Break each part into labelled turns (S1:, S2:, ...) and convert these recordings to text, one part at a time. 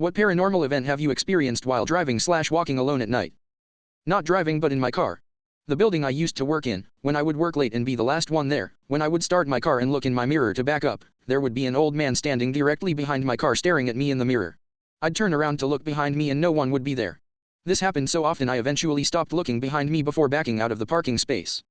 S1: What paranormal event have you experienced while driving/walking alone at night? Not driving but in my car. The building I used to work in, when I would work late and be the last one there, when I would start my car and look in my mirror to back up, there would be an old man standing directly behind my car staring at me in the mirror. I'd turn around to look behind me and no one would be there. This happened so often I eventually stopped looking behind me before backing out of the parking space.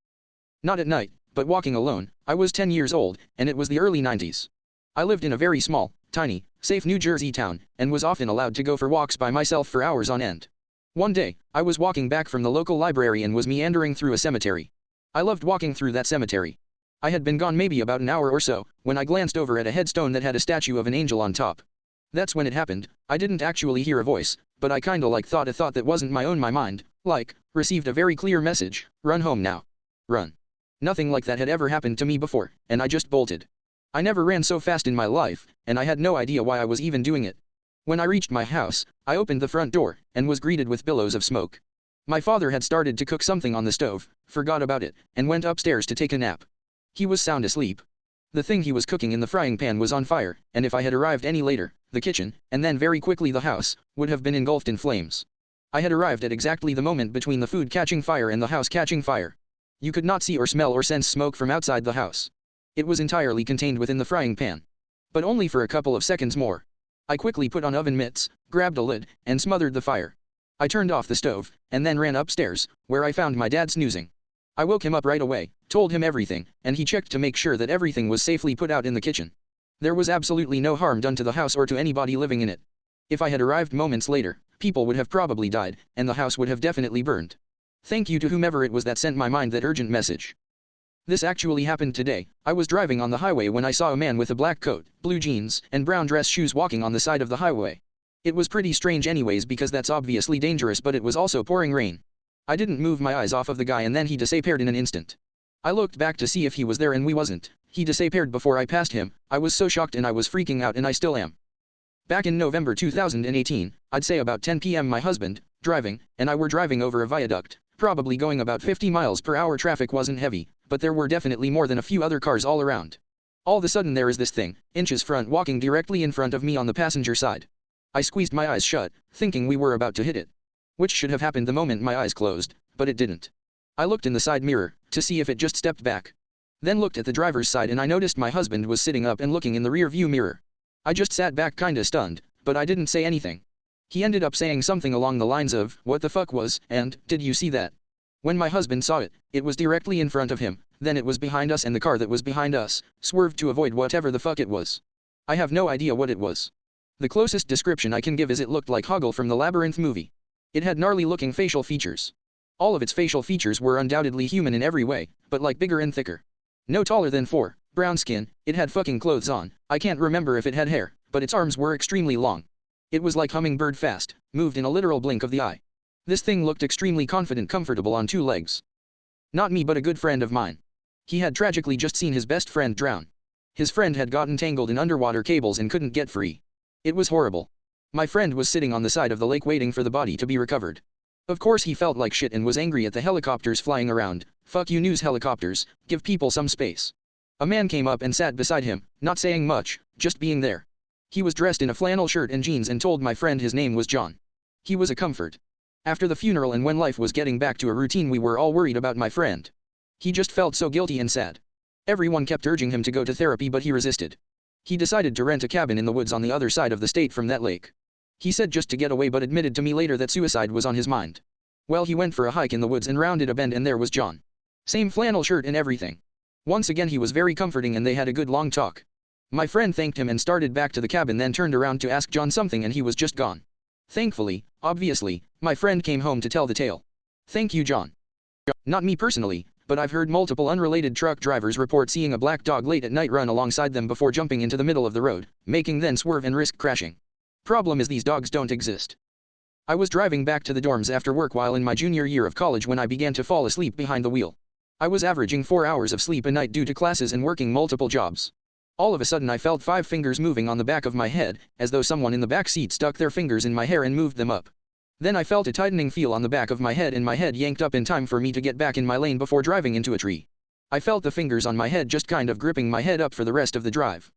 S1: Not at night, but walking alone. I was 10 years old, and it was the early 90s. I lived in a very small, tiny, safe New Jersey town, and was often allowed to go for walks by myself for hours on end. One day, I was walking back from the local library and was meandering through a cemetery. I loved walking through that cemetery. I had been gone maybe about an hour or so, when I glanced over at a headstone that had a statue of an angel on top. That's when it happened. I didn't actually hear a voice, but I kinda like thought a thought that wasn't my own. My mind, like, received a very clear message: run home now. Run. Nothing like that had ever happened to me before, and I just bolted. I never ran so fast in my life, and I had no idea why I was even doing it. When I reached my house, I opened the front door, and was greeted with billows of smoke. My father had started to cook something on the stove, forgot about it, and went upstairs to take a nap. He was sound asleep. The thing he was cooking in the frying pan was on fire, and if I had arrived any later, the kitchen, and then very quickly the house, would have been engulfed in flames. I had arrived at exactly the moment between the food catching fire and the house catching fire. You could not see or smell or sense smoke from outside the house. It was entirely contained within the frying pan. But only for a couple of seconds more. I quickly put on oven mitts, grabbed a lid, and smothered the fire. I turned off the stove, and then ran upstairs, where I found my dad snoozing. I woke him up right away, told him everything, and he checked to make sure that everything was safely put out in the kitchen. There was absolutely no harm done to the house or to anybody living in it. If I had arrived moments later, people would have probably died, and the house would have definitely burned. Thank you to whomever it was that sent my mind that urgent message. This actually happened today. I was driving on the highway when I saw a man with a black coat, blue jeans, and brown dress shoes walking on the side of the highway. It was pretty strange anyways because that's obviously dangerous, but it was also pouring rain. I didn't move my eyes off of the guy and then he disappeared in an instant. I looked back to see if he was there and we wasn't. He disappeared before I passed him. I was so shocked and I was freaking out and I still am. Back in November 2018, I'd say about 10 p.m. my husband, driving, and I were driving over a viaduct, probably going about 50 miles per hour. Traffic wasn't heavy, but there were definitely more than a few other cars all around. All of a sudden there is this thing, inches front, walking directly in front of me on the passenger side. I squeezed my eyes shut, thinking we were about to hit it. Which should have happened the moment my eyes closed, but it didn't. I looked in the side mirror, to see if it just stepped back. Then looked at the driver's side and I noticed my husband was sitting up and looking in the rear view mirror. I just sat back kinda stunned, but I didn't say anything. He ended up saying something along the lines of, "What the fuck was," and, "Did you see that?" When my husband saw it, it was directly in front of him, then it was behind us and the car that was behind us swerved to avoid whatever the fuck it was. I have no idea what it was. The closest description I can give is it looked like Hoggle from the Labyrinth movie. It had gnarly looking facial features. All of its facial features were undoubtedly human in every way, but like bigger and thicker. No taller than 4, brown skin, it had fucking clothes on. I can't remember if it had hair, but its arms were extremely long. It was like hummingbird fast, moved in a literal blink of the eye. This thing looked extremely confident, comfortable on 2 legs. Not me but a good friend of mine. He had tragically just seen his best friend drown. His friend had gotten tangled in underwater cables and couldn't get free. It was horrible. My friend was sitting on the side of the lake waiting for the body to be recovered. Of course he felt like shit and was angry at the helicopters flying around. Fuck you news helicopters, give people some space. A man came up and sat beside him, not saying much, just being there. He was dressed in a flannel shirt and jeans and told my friend his name was John. He was a comfort. After the funeral and when life was getting back to a routine we were all worried about my friend. He just felt so guilty and sad. Everyone kept urging him to go to therapy but he resisted. He decided to rent a cabin in the woods on the other side of the state from that lake. He said just to get away but admitted to me later that suicide was on his mind. Well, he went for a hike in the woods and rounded a bend and there was John. Same flannel shirt and everything. Once again he was very comforting and they had a good long talk. My friend thanked him and started back to the cabin, then turned around to ask John something and he was just gone. Thankfully, obviously, my friend came home to tell the tale. Thank you, John. Not me personally, but I've heard multiple unrelated truck drivers report seeing a black dog late at night run alongside them before jumping into the middle of the road, making them swerve and risk crashing. Problem is these dogs don't exist. I was driving back to the dorms after work while in my junior year of college when I began to fall asleep behind the wheel. I was averaging 4 hours of sleep a night due to classes and working multiple jobs. All of a sudden I felt 5 fingers moving on the back of my head, as though someone in the back seat stuck their fingers in my hair and moved them up. Then I felt a tightening feel on the back of my head and my head yanked up in time for me to get back in my lane before driving into a tree. I felt the fingers on my head just kind of gripping my head up for the rest of the drive.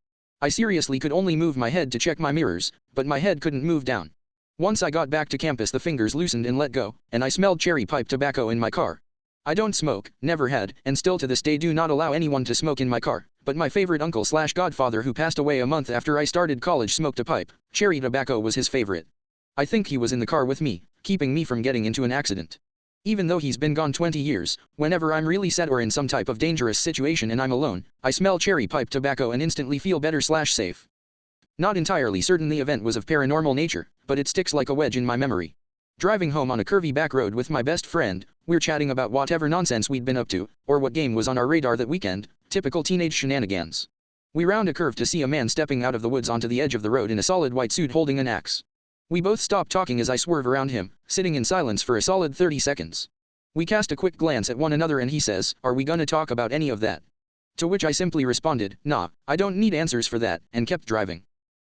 S1: I seriously could only move my head to check my mirrors, but my head couldn't move down. Once I got back to campus, the fingers loosened and let go, and I smelled cherry pipe tobacco in my car. I don't smoke, never had, and still to this day do not allow anyone to smoke in my car, but my favorite uncle/godfather who passed away a month after I started college smoked a pipe. Cherry tobacco was his favorite. I think he was in the car with me, keeping me from getting into an accident. Even though he's been gone 20 years, whenever I'm really sad or in some type of dangerous situation and I'm alone, I smell cherry pipe tobacco and instantly feel better/safe. Not entirely certain the event was of paranormal nature, but it sticks like a wedge in my memory. Driving home on a curvy back road with my best friend, we're chatting about whatever nonsense we'd been up to, or what game was on our radar that weekend, typical teenage shenanigans. We round a curve to see a man stepping out of the woods onto the edge of the road in a solid white suit holding an axe. We both stop talking as I swerve around him, sitting in silence for a solid 30 seconds. We cast a quick glance at one another and he says, "Are we gonna talk about any of that?" To which I simply responded, "Nah, I don't need answers for that," and kept driving.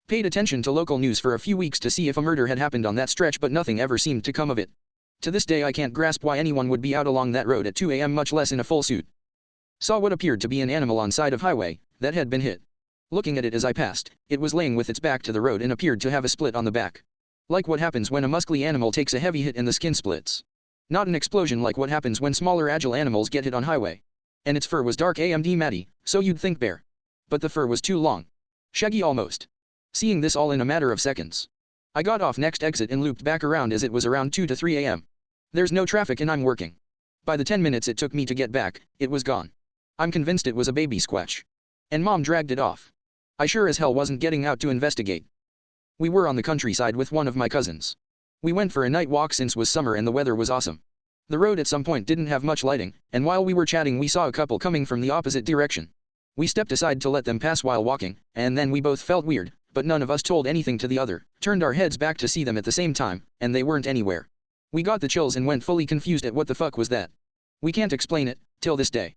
S1: Paid attention to local news for a few weeks to see if a murder had happened on that stretch, but nothing ever seemed to come of it. To this day I can't grasp why anyone would be out along that road at 2 a.m. much less in a full suit. Saw what appeared to be an animal on side of highway that had been hit. Looking at it as I passed, it was laying with its back to the road and appeared to have a split on the back. Like what happens when a muscly animal takes a heavy hit and the skin splits. Not an explosion like what happens when smaller agile animals get hit on highway. And its fur was dark and matty, so you'd think bear. But the fur was too long. Shaggy almost. Seeing this all in a matter of seconds. I got off next exit and looped back around as it was around 2 to 3 a.m. There's no traffic and I'm working. By the 10 minutes it took me to get back, it was gone. I'm convinced it was a baby squatch. And Mom dragged it off. I sure as hell wasn't getting out to investigate. We were on the countryside with one of my cousins. We went for a night walk since was summer and the weather was awesome. The road at some point didn't have much lighting, and while we were chatting we saw a couple coming from the opposite direction. We stepped aside to let them pass while walking, and then we both felt weird, but none of us told anything to the other, turned our heads back to see them at the same time, and they weren't anywhere. We got the chills and went fully confused at what the fuck was that. We can't explain it, till this day.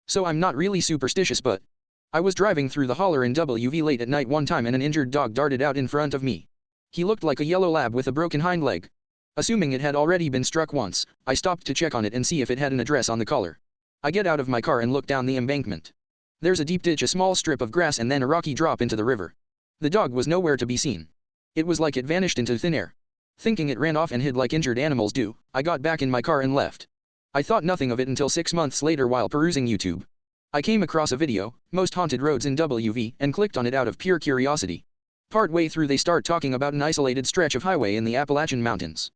S1: So I'm not really superstitious, but I was driving through the holler in WV late at night one time and an injured dog darted out in front of me. He looked like a yellow lab with a broken hind leg. Assuming it had already been struck once, I stopped to check on it and see if it had an address on the collar. I get out of my car and look down the embankment. There's a deep ditch, a small strip of grass, and then a rocky drop into the river. The dog was nowhere to be seen. It was like it vanished into thin air. Thinking it ran off and hid like injured animals do, I got back in my car and left. I thought nothing of it until 6 months later while perusing YouTube. I came across a video, Most Haunted Roads in WV, and clicked on it out of pure curiosity. Partway through they start talking about an isolated stretch of highway in the Appalachian Mountains.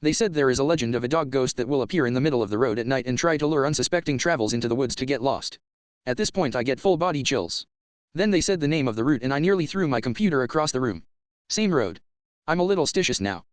S1: They said there is a legend of a dog ghost that will appear in the middle of the road at night and try to lure unsuspecting travelers into the woods to get lost. At this point I get full body chills. Then they said the name of the route and I nearly threw my computer across the room. Same road. I'm a little stitious now.